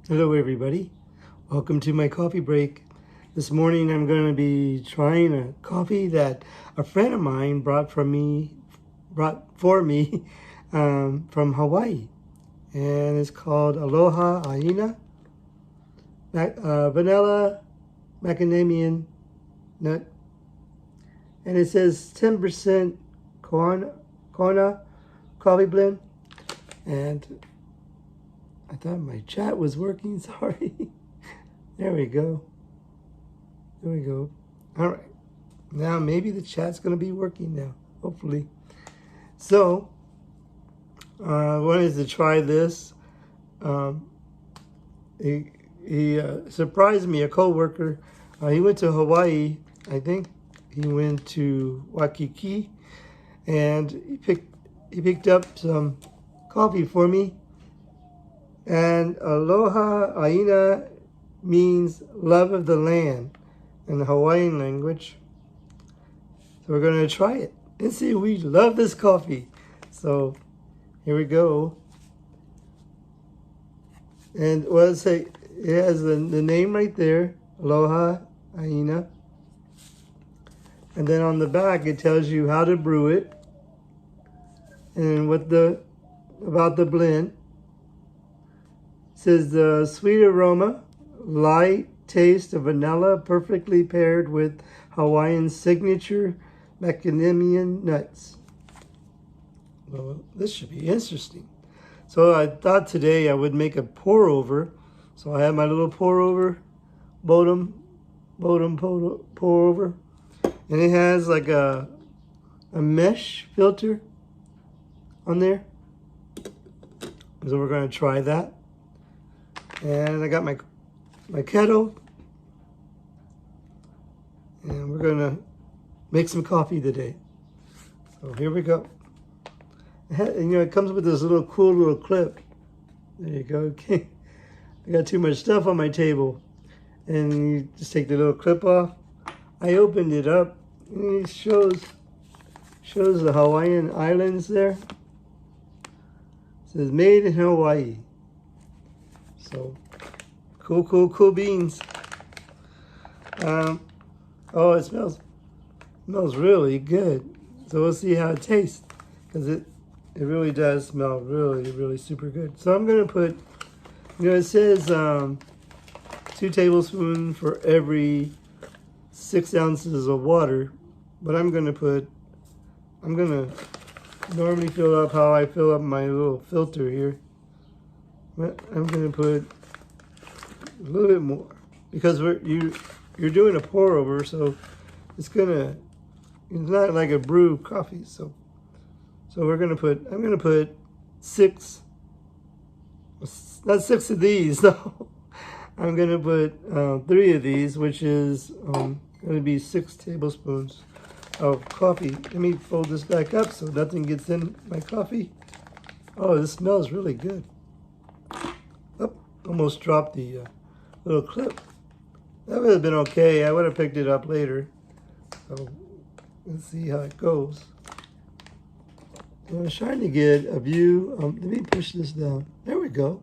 Hello everybody, welcome to my coffee break. This morning I'm going to be trying a coffee that a friend of mine brought for me from Hawaii, and it's called Aloha Aina, vanilla macadamia nut, and it says 10% Kona coffee blend, and I thought my chat was working, sorry. There we go. There we go. All right. Now maybe the chat's going to be working now, hopefully. So, I wanted to try this. He surprised me, a co-worker. He went to Hawaii, I think. He went to Waikiki, and he picked up some coffee for me. And Aloha Aina means love of the land in the Hawaiian language. So we're going to try it and see if we love this coffee. So here we go. And what I say, it has the name right there, Aloha Aina. And then on the back it tells you how to brew it and about the blend. It says the sweet aroma, light taste of vanilla, perfectly paired with Hawaiian signature macadamia nuts. Well, this should be interesting. So I thought today I would make a pour over. So I have my little pour over, Bodum pour over, and it has like a mesh filter on there. So we're going to try that. And I got my kettle, and we're gonna make some coffee today. So here we go. And, it comes with this cool little clip. There you go. Okay. I got too much stuff on my table, and you just take the little clip off. I opened it up, and it shows the Hawaiian Islands there. It says made in Hawaii. So, cool beans. Oh, it smells really good. So we'll see how it tastes, because it really does smell really super good. So I'm gonna put, it says 2 tablespoons for every 6 ounces of water, but I'm gonna normally fill up how I fill up my little filter here. I'm going to put a little bit more, because you're doing a pour over, so it's not like a brew coffee. So I'm going to put 6, not 6 of these, no. I'm going to put 3 of these, which is going to be 6 tablespoons of coffee. Let me fold this back up so nothing gets in my coffee. Oh, this smells really good. Almost dropped the little clip. That would have been okay. I would have picked it up later. So let's see how it goes. I was trying to get a view. Let me push this down. There we go.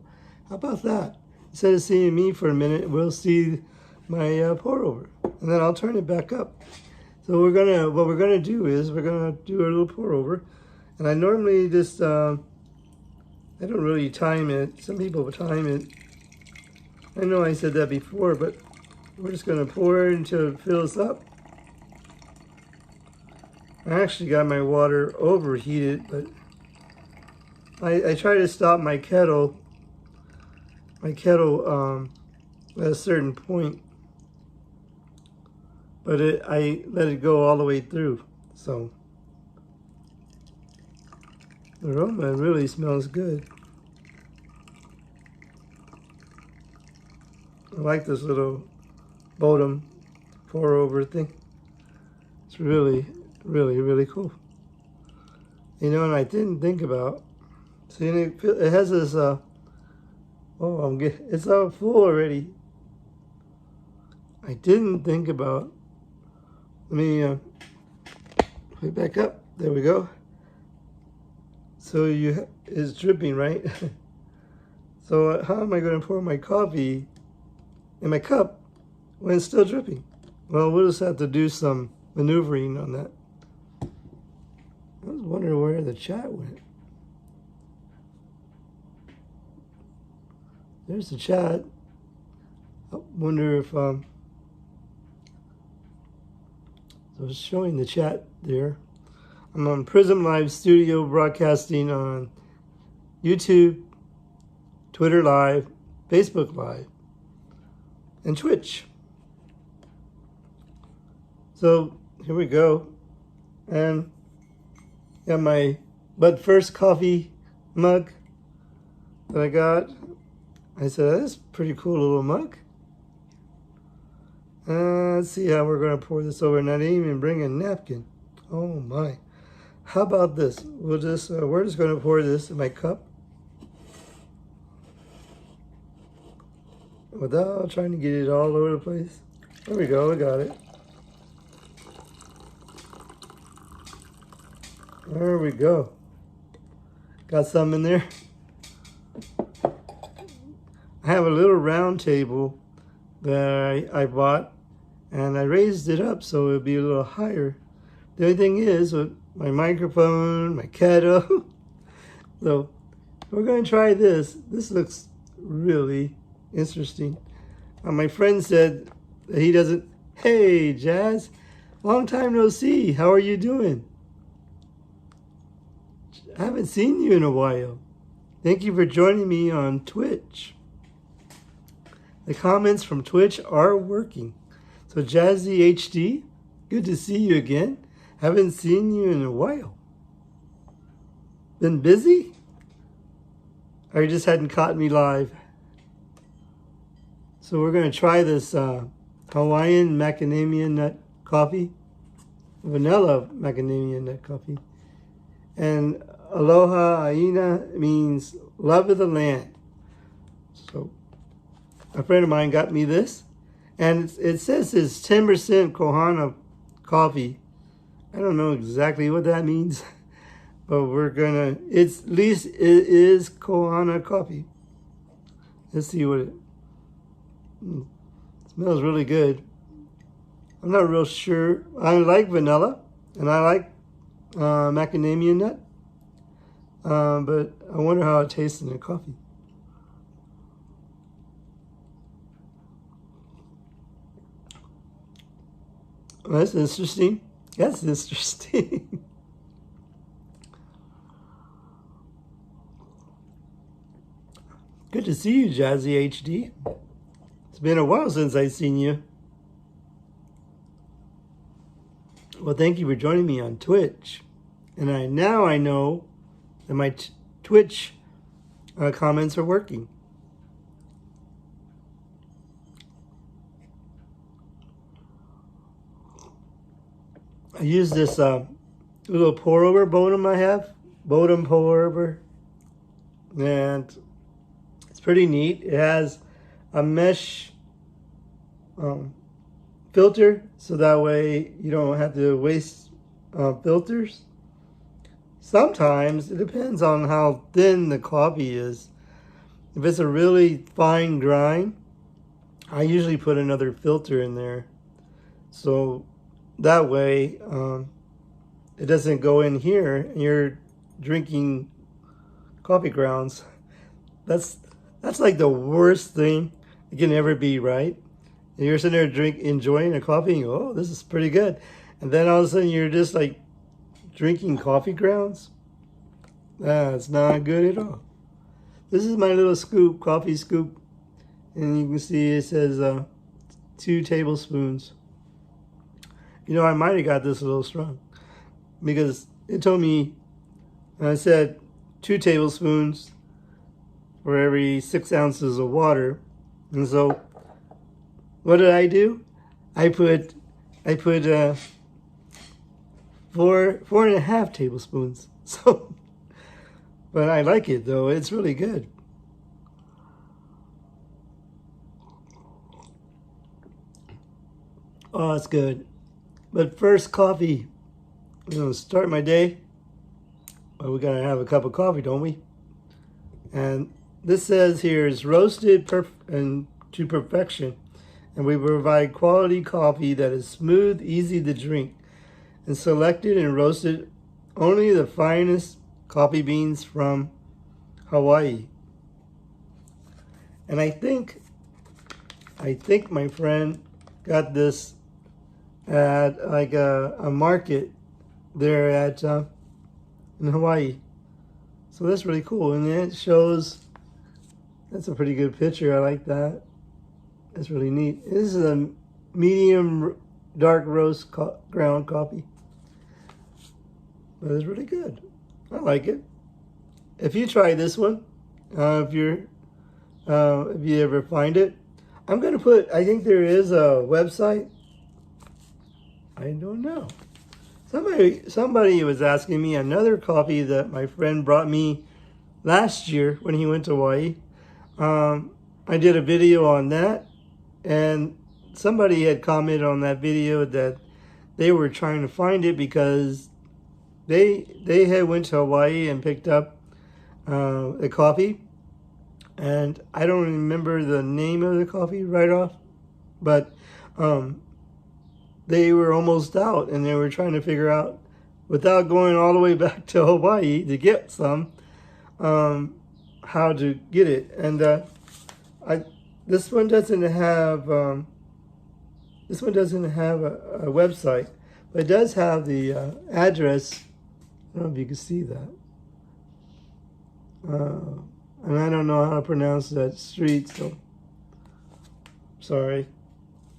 How about that? Instead of seeing me for a minute, we'll see my pour over, and then I'll turn it back up. So what we're gonna do is we're gonna do a little pour over, and I normally just I don't really time it. Some people time it. I know I said that before, but we're just going to pour it until it fills up. I actually got my water overheated, but I try to stop my kettle at a certain point, but I let it go all the way through. So the aroma really smells good. I like this little Bodum pour over thing. It's really cool. And I didn't think about, see, it has this, it's all full already. I didn't think about, let me put it back up. There we go. So it's dripping, right? So how am I going to pour my coffee in my cup when it's still dripping? Well, we'll just have to do some maneuvering on that. I was wondering where the chat went. There's the chat. I wonder if so it's showing the chat there. I'm on Prism Live Studio broadcasting on YouTube, Twitter Live, Facebook Live, and Twitch. So here we go. And got my But First coffee mug that I got. I said, that's a pretty cool little mug. Let's see how we're going to pour this over. And I didn't even bring a napkin. Oh my. How about this? We're just going to pour this in my cup without trying to get it all over the place. There we go, I got it. There we go. Got some in there. I have a little round table that I bought, and I raised it up so it would be a little higher. The only thing is, with my microphone, my kettle, so we're going to try this. This looks really interesting. My friend said that he doesn't, hey Jazz, long time no see, how are you doing? I haven't seen you in a while. Thank you for joining me on Twitch. The comments from Twitch are working. So Jazzy HD, good to see you again. Haven't seen you in a while. Been busy? Or you just hadn't caught me live? So we're going to try this Hawaiian macadamia nut coffee. Vanilla macadamia nut coffee. And Aloha Aina means love of the land. So a friend of mine got me this. And it says it's 10% Kona coffee. I don't know exactly what that means. But we're gonna, it's at least it is Kona coffee. Let's see what it smells really good. I'm not real sure. I like vanilla and I like macadamia nut. But I wonder how it tastes in the coffee. Well, that's interesting. That's interesting. Good to see you, Jazzy HD. It's been a while since I've seen you. Well, thank you for joining me on Twitch. And now I know that my Twitch comments are working. I use this little pour over Bodum I have. Bodum pour over. And it's pretty neat. It has a mesh filter, so that way you don't have to waste filters. Sometimes it depends on how thin the coffee is. If it's a really fine grind, I usually put another filter in there. So that way it doesn't go in here and you're drinking coffee grounds. That's like the worst thing it can ever be, right? And you're sitting there enjoying a coffee and you go, oh, this is pretty good. And then all of a sudden you're just like drinking coffee grounds. That's not good at all. This is my little scoop, coffee scoop. And you can see it says 2 tablespoons. You know, I might have got this a little strong because it told me, and I said 2 tablespoons for every 6 ounces of water. And so what did I do? I put 4.5 tablespoons. So, but I like it though. It's really good. Oh, it's good. But first, coffee. I'm gonna start my day. Well, we gotta have a cup of coffee, don't we? And this says here is roasted and to perfection, and we provide quality coffee that is smooth, easy to drink, and selected and roasted only the finest coffee beans from Hawaii. And I think my friend got this at like a market there at in Hawaii. So that's really cool. And then it shows, that's a pretty good picture. I like that. That's really neat. This is a medium dark roast ground coffee. But it's really good. I like it. If you try this one, if you ever find it, I'm gonna put, I think there is a website. I don't know. Somebody was asking me another coffee that my friend brought me last year when he went to Hawaii. I did a video on that, and somebody had commented on that video that they were trying to find it because they had went to Hawaii and picked up a coffee, and I don't remember the name of the coffee right off, but they were almost out, and they were trying to figure out, without going all the way back to Hawaii to get some, how to get it. And this one doesn't have a website, but it does have the address. I don't know if you can see that. And I don't know how to pronounce that street, so sorry.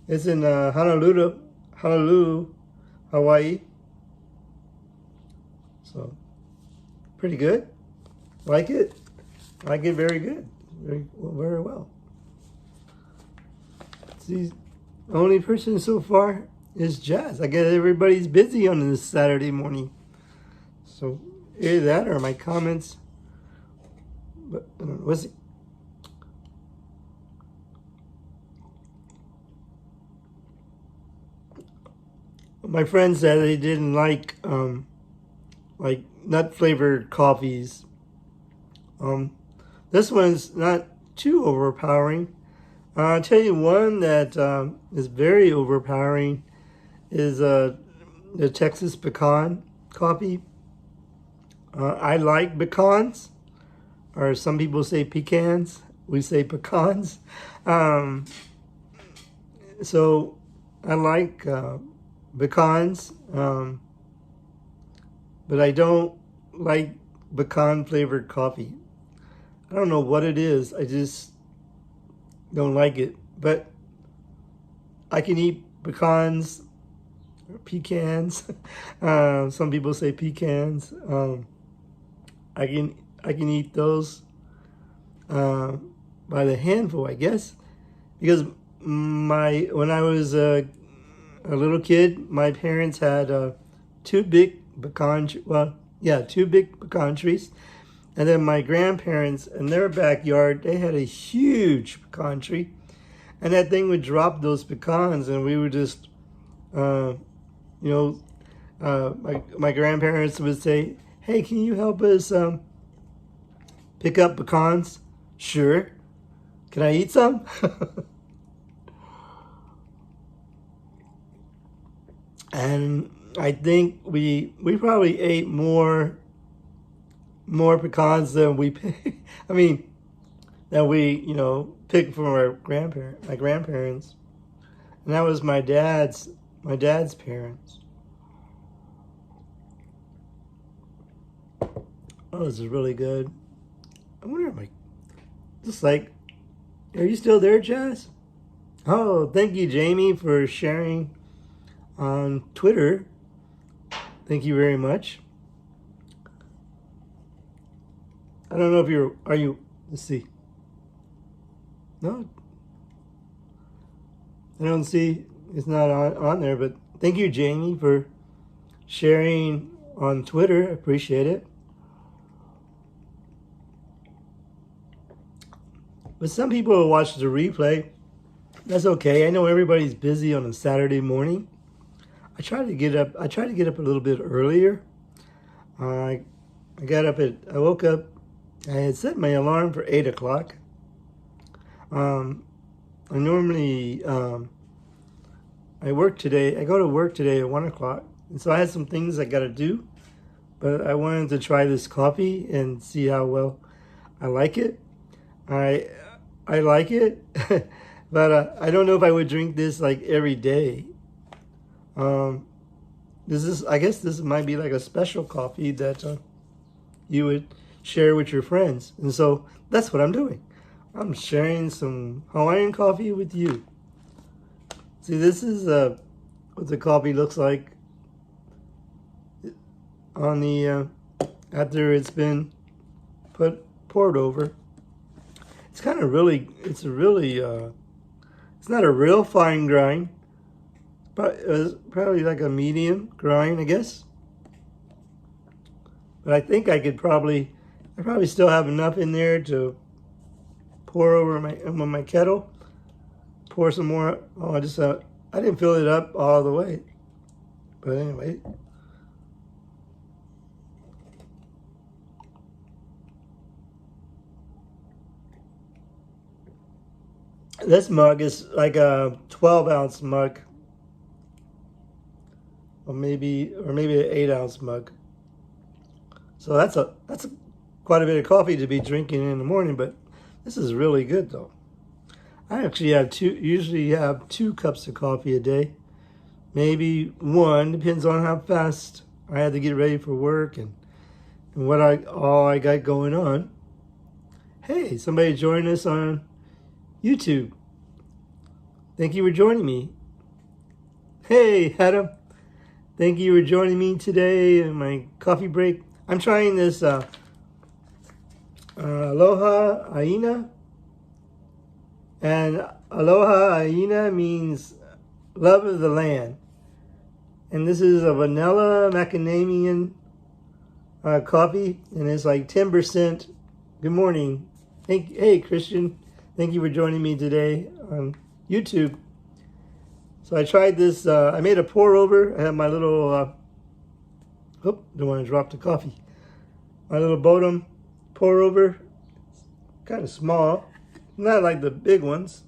It's in Honolulu, Hawaii. So, pretty good. Like it. Like it very good. Very well. See, the only person so far is Jazz. I guess everybody's busy on this Saturday morning. So, either that or my comments. But I don't know. What's it? My friend said they didn't like nut flavored coffees. This one's not too overpowering. I'll tell you one that is very overpowering is the Texas pecan coffee. I like pecans, or some people say pecans. We say pecans. So I like pecans, but I don't like pecan flavored coffee. I don't know what it is. I just don't like it. But I can eat pecans or pecans. Some people say pecans. I can eat those by the handful, I guess, because when I was a little kid, my parents had two big pecan trees, and then my grandparents, in their backyard, they had a huge pecan tree, and that thing would drop those pecans, and we would just, my grandparents would say, "Hey, can you help us pick up pecans?" "Sure." "Can I eat some?" And I think we probably ate more pecans than we picked. I mean, that we picked from my grandparents, and that was my dad's parents. Oh, this is really good. I wonder if are you still there, Jazz? Oh, thank you, Jamie, for sharing on Twitter. Thank you very much. I don't know if let's see. No, I don't see, it's not on there, but thank you, Jamie, for sharing on Twitter. I appreciate it. But some people will watch the replay. That's okay. I know everybody's busy on a Saturday morning. I try to get up a little bit earlier. I woke up I had set my alarm for 8 o'clock. I normally, I go to work today at 1 o'clock. And so I had some things I got to do. But I wanted to try this coffee and see how well I like it. I like it, but I don't know if I would drink this like every day. I guess this might be like a special coffee that you would share with your friends. And so that's what I'm doing. I'm sharing some Hawaiian coffee with you. See, this is what the coffee looks like on the after it's been poured over. It's kind of really, it's not a real fine grind, but it's probably like a medium grind, I guess. But I think I probably still have enough in there to pour over my kettle. Pour some more. Oh, I didn't fill it up all the way. But anyway. This mug is like a 12-ounce mug, or maybe an 8-ounce mug. So that's quite a bit of coffee to be drinking in the morning. But this is really good though. I actually usually have 2 cups of coffee a day, maybe 1, depends on how fast I had to get ready for work and what all I got going on. Hey, somebody joined us on YouTube. Thank you for joining me. Hey, Adam. Thank you for joining me today in my coffee break. I'm trying this Aloha Aina. And Aloha Aina means love of the land. And this is a vanilla macadamia coffee. And it's like 10%. Good morning. Hey, Christian. Thank you for joining me today on YouTube. So I tried this. I made a pour over. I have my little, don't want to drop the coffee. My little Bodum pour over. Kind of small. Not like the big ones.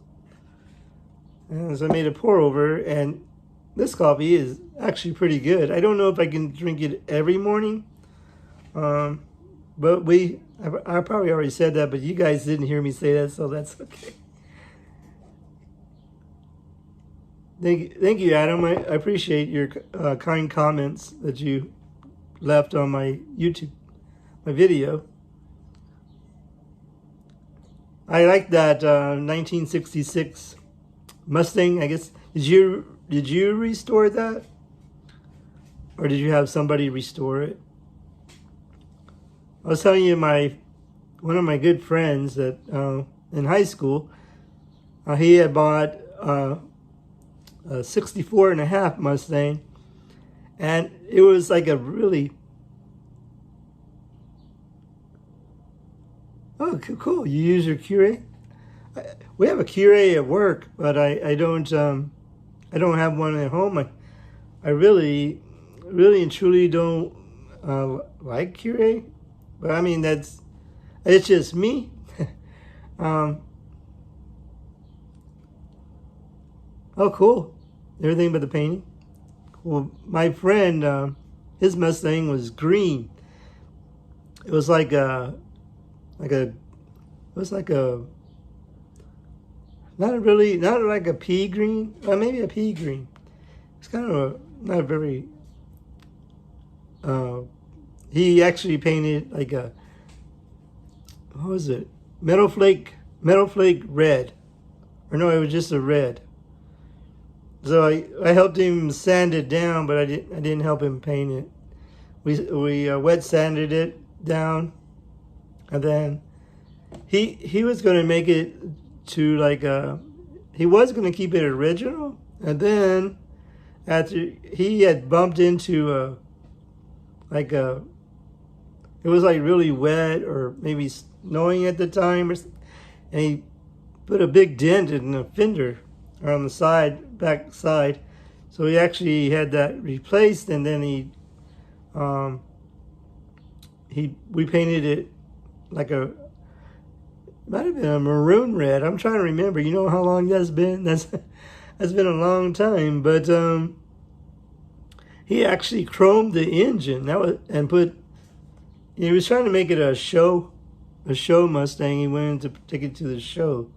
And so I made a pour over. And this coffee is actually pretty good. I don't know if I can drink it every morning. But I probably already said that, but you guys didn't hear me say that, so that's okay. Thank you, Adam. I appreciate your kind comments that you left on my video. I like that 1966 Mustang. I guess did you restore that, or did you have somebody restore it? I was telling you, one of my good friends that in high school, he had bought a 64.5 Mustang, and it was like a really cool. You use your Keurig? We have a Keurig at work, but I don't have one at home. I really and truly don't like Keurig. But I mean, it's just me. Oh, cool. Everything but the painting. Well, my friend, his Mustang was green. It was like a not like a pea green, maybe a pea green. It's kind of not very, he actually painted like a, what was it? Metal flake red. Or no, it was just a red. So I helped him sand it down, but I didn't help him paint it. We wet sanded it down, and then he was going to make it to like he was going to keep it original, and then after he had bumped into it was like really wet or maybe snowing at the time, and he put a big dent in the fender on the back side. So he actually had that replaced, and then we painted it like a, might have been a maroon red. I'm trying to remember. You know how long that's been? That's been a long time. But he actually chromed the engine. That was and put. He was trying to make it a show Mustang. He wanted to take it to the show.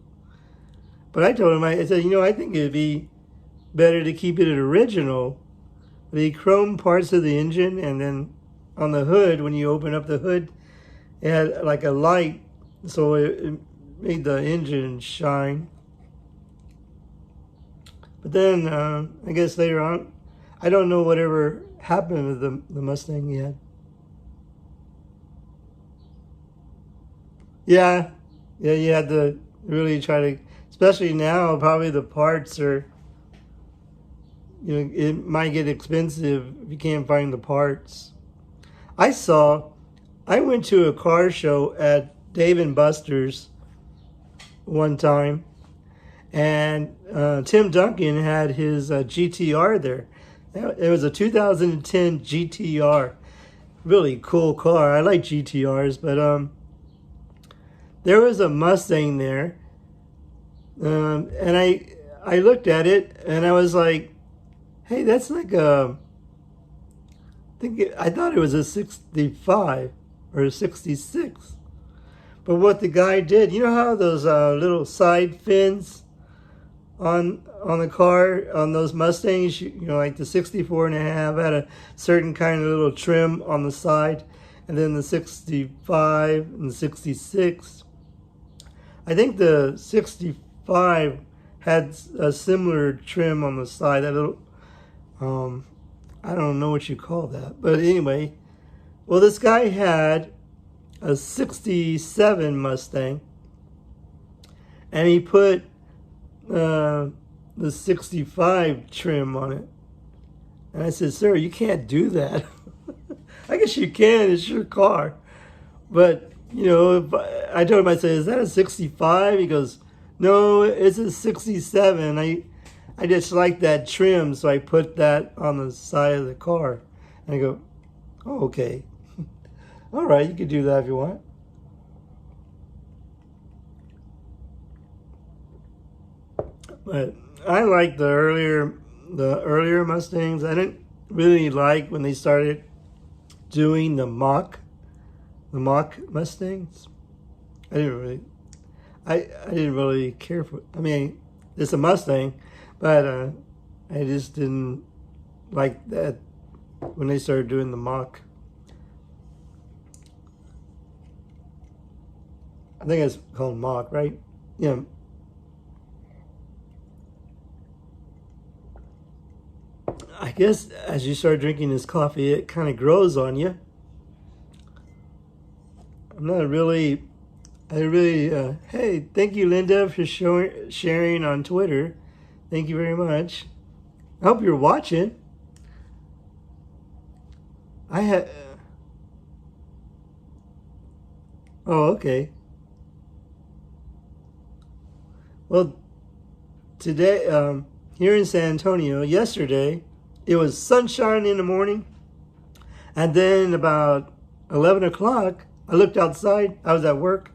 But I told him, I said, I think it'd be better to keep it an original. The chrome parts of the engine, and then on the hood, when you open up the hood, it had like a light, so it made the engine shine. But then, I guess later on, I don't know whatever happened with the Mustang he had. Yeah, you had to really try to, especially now, probably the parts are, it might get expensive if you can't find the parts. I went to a car show at Dave and Buster's one time, and Tim Duncan had his GTR there. It was a 2010 GTR. Really cool car. I like GTRs, but there was a Mustang there, and I looked at it and I was like, hey, that's like I thought it was a 65 or a 66. But what the guy did, you know how those little side fins on the car, on those Mustangs, like the 64 and a half had a certain kind of little trim on the side, and then the 65 and the 66. I think the 65 had a similar trim on the side, that little, I don't know what you call that. But anyway, well, this guy had a 67 Mustang, and he put the 65 trim on it. And I said, sir, you can't do that. I guess you can, it's your car. But, if I told him, I said, is that a 65? He goes, no, it's a 67. I just like that trim, so I put that on the side of the car. And I go, oh, okay. All right, you can do that if you want. But I like the earlier Mustangs. I didn't really like when they started doing the Mach Mustangs. I didn't really care for it. I mean, it's a Mustang, but I just didn't like that when they started doing the Mach. I think it's called Mach, right? Yeah. I guess as you start drinking this coffee, it kind of grows on you. Hey, thank you, Linda, for sharing on Twitter. Thank you very much. I hope you're watching. Oh, okay. Well, today, here in San Antonio, yesterday, it was sunshine in the morning, and then about 11 o'clock, I looked outside. I was at work,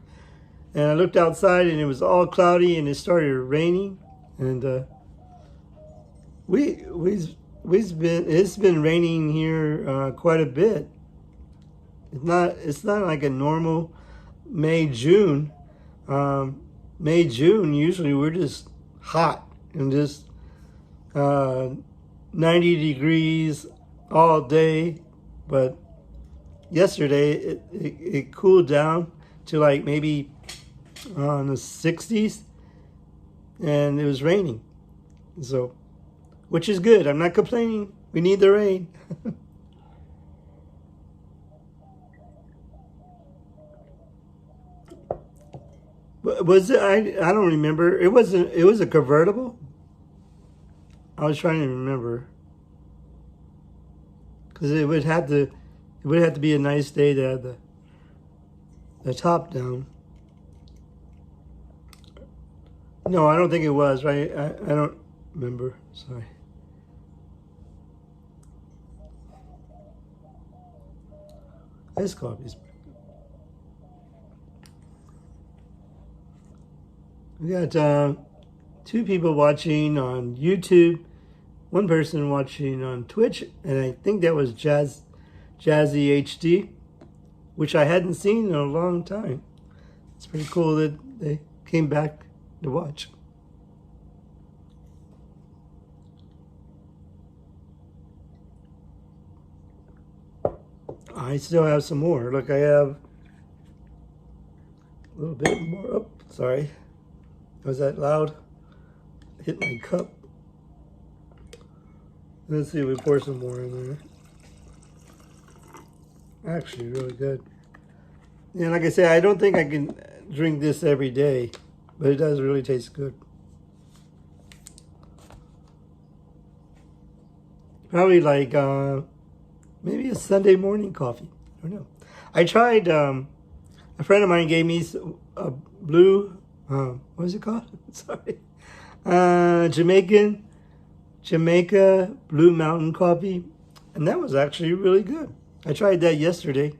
and I looked outside, and it was all cloudy, and it started raining. And it's been raining here quite a bit. It's not like a normal May, June. May, June, usually we're just hot and just 90 degrees all day. But yesterday it cooled down to like maybe in the 60s, and it was raining. So, which is good. I'm not complaining. We need the rain. Was it? I don't remember. It was a convertible. I was trying to remember, because it would have to be a nice day to have the top down. No, I don't think it was. Right? I don't remember. Sorry. This coffee's. We got 2 people watching on YouTube, 1 person watching on Twitch, and I think that was Jazzy HD, which I hadn't seen in a long time. It's pretty cool that they came back to watch. I still have some more. Look, I have a little bit more. Oh, sorry. Was that loud? Hit my cup. Let's see if we pour some more in there. Actually, really good. And like I said, I don't think I can drink this every day, but it does really taste good. Probably like maybe a Sunday morning coffee. I don't know. I tried, a friend of mine gave me a blue, what is it called? Sorry. Jamaica Blue Mountain coffee. And that was actually really good. I tried that yesterday,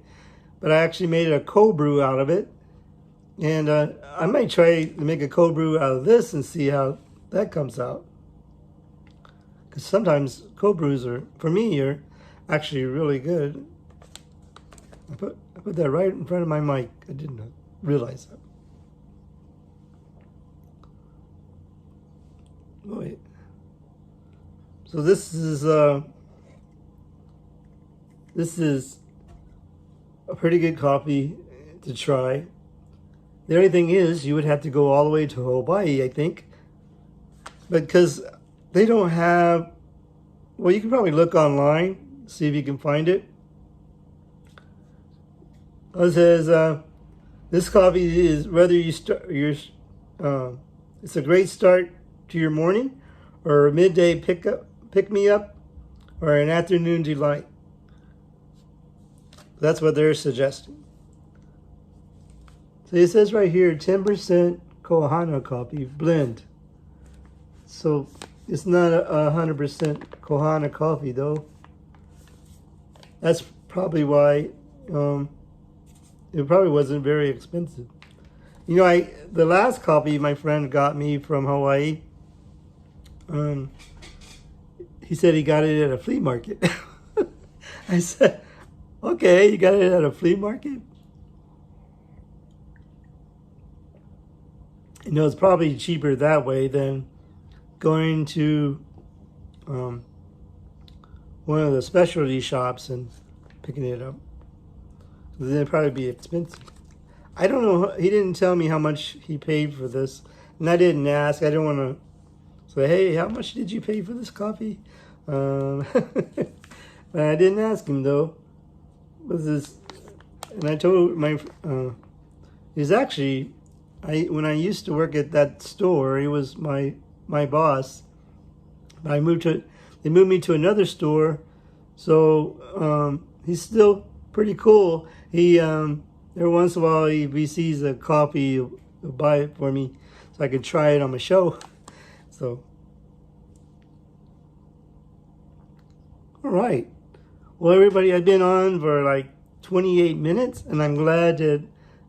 but I actually made a cold brew out of it. And I might try to make a cold brew out of this and see how that comes out. Because sometimes cold brews for me, are actually really good. I put that right in front of my mic. I didn't realize that. Oh, wait. So this is a pretty good coffee to try. The only thing is, you would have to go all the way to Hawaii, I think, because they don't have. Well, you can probably look online, see if you can find it. It says this coffee is whether you start it's a great start to your morning, or a midday pick me up, or an afternoon delight. That's what they're suggesting. So it says right here, 10% Kohana coffee blend. So it's not 100% Kohana coffee though. That's probably why it probably wasn't very expensive. You know, the last coffee my friend got me from Hawaii, he said he got it at a flea market. I said, okay, you got it at a flea market? You know, it's probably cheaper that way than going to one of the specialty shops and picking it up. Then it'd probably be expensive. I don't know. He didn't tell me how much he paid for this, and I didn't ask. I didn't want to say, "Hey, how much did you pay for this coffee?" But I didn't ask him though. Was this? And I told my. He's actually. When I used to work at that store, he was my boss. They moved me to another store, so he's still pretty cool. He every once in a while, if he sees a coffee, he'll buy it for me so I can try it on my show. So, all right. Well, everybody, I've been on for like 28 minutes, and I'm glad that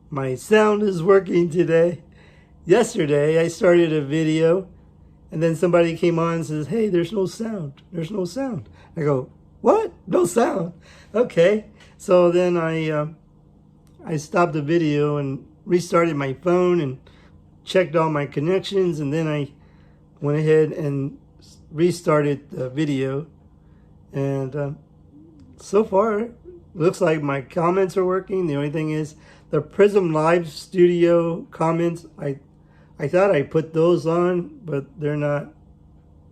my sound is working today. Yesterday, I started a video, and then somebody came on and says, "Hey, there's no sound. There's no sound." I go, "What? No sound?" Okay. So then I stopped the video and restarted my phone and checked all my connections, and then I went ahead and restarted the video. And so far, it looks like my comments are working. The only thing is the Prism Live Studio comments. I thought I put those on, but they're not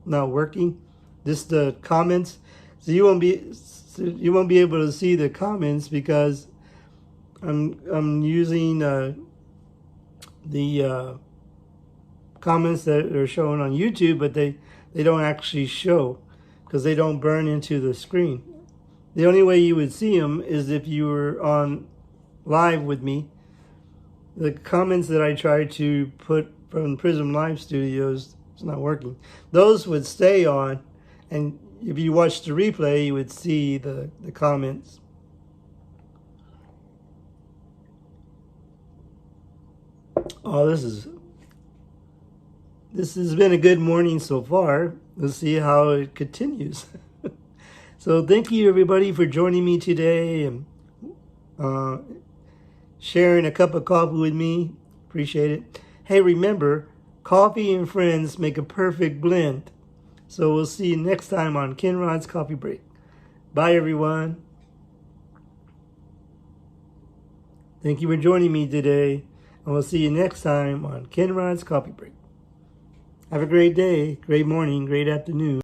working. Just the comments. So you won't be able to see the comments because I'm using the comments that are shown on YouTube, but they don't actually show because they don't burn into the screen. The only way you would see them is if you were on live with me. The comments that I try to put from Prism Live Studios, it's not working. Those would stay on, and if you watch the replay, you would see the comments. Oh, this is this has been a good morning so far. We'll see how it continues. So thank you everybody for joining me today and sharing a cup of coffee with me. Appreciate it. Hey, remember, coffee and friends make a perfect blend. So we'll see you next time on Ken Rod's Coffee Break. Bye everyone. Thank you for joining me today. And we'll see you next time on Ken Rod's Coffee Break. Have a great day, great morning, great afternoon.